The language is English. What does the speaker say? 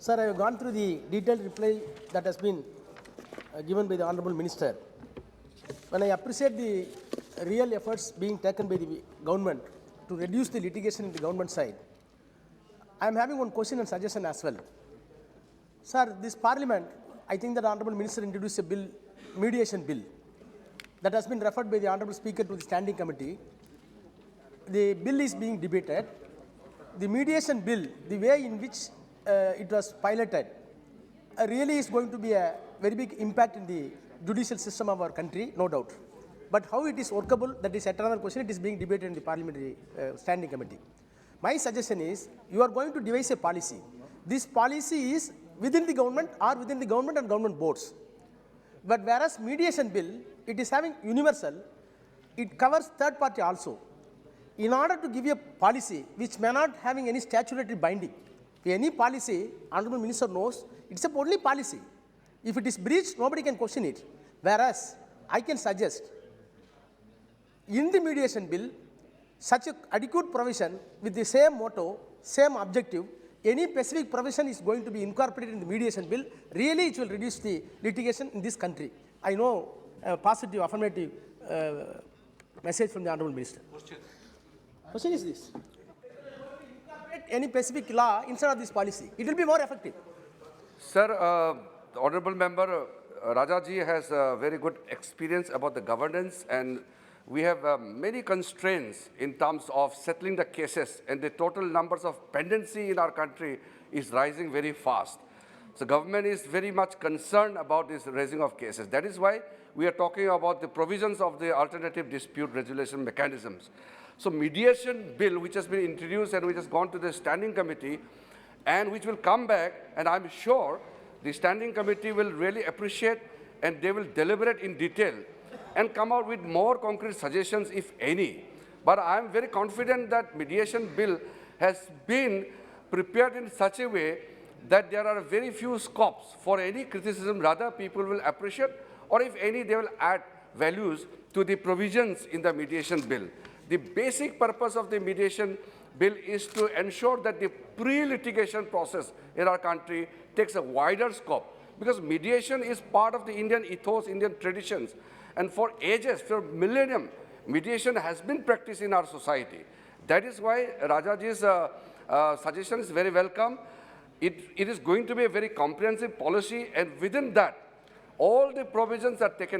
Sir, I have gone through the detailed reply that has been given by the Honorable Minister. When I appreciate the real efforts being taken by the government to reduce the litigation in the government side, I am having one question and suggestion as well. Sir, this Parliament, I think that Honorable Minister introduced a bill, mediation bill, that has been referred by the Honorable Speaker to the Standing Committee. The bill is being debated. The mediation bill, the way in which it was piloted, really is going to be a very big impact in the judicial system of our country, no doubt. But how it is workable, that is another question. It is being debated in the Parliamentary Standing Committee. My suggestion is, you are going to devise a policy. This policy is within the government or within the government and government boards. But whereas mediation bill, it is having universal, it covers third party also. In order to give a policy which may not having any statutory binding, any policy, Honorable Minister knows, it's a only policy. If it is breached, nobody can question it. Whereas, I can suggest, in the mediation bill, such an adequate provision with the same motto, same objective, any specific provision is going to be incorporated in the mediation bill, really it will reduce the litigation in this country. I know a positive, affirmative message from the Honorable Minister. Question is this. Incorporate any specific law instead of this policy. It will be more effective. Sir, the Honorable Member Rajaji has a very good experience about the governance, and we have many constraints in terms of settling the cases, and the total numbers of pendency in our country is rising very fast. So government is very much concerned about this raising of cases. That is why we are talking about the provisions of the alternative dispute resolution mechanisms. So mediation bill, which has been introduced and which has gone to the standing committee, and which will come back, and I'm sure the standing committee will really appreciate, and they will deliberate in detail and come out with more concrete suggestions, if any. But I'm very confident that mediation bill has been prepared in such a way that there are very few scopes for any criticism. Rather, people will appreciate, or if any, they will add values to the provisions in the mediation bill. The basic purpose of the mediation bill is to ensure that the pre-litigation process in our country takes a wider scope, because mediation is part of the Indian ethos, Indian traditions. And for ages, for millennium, mediation has been practiced in our society. That is why Rajaji's suggestion is very welcome. It is going to be a very comprehensive policy, and within that, all the provisions are taken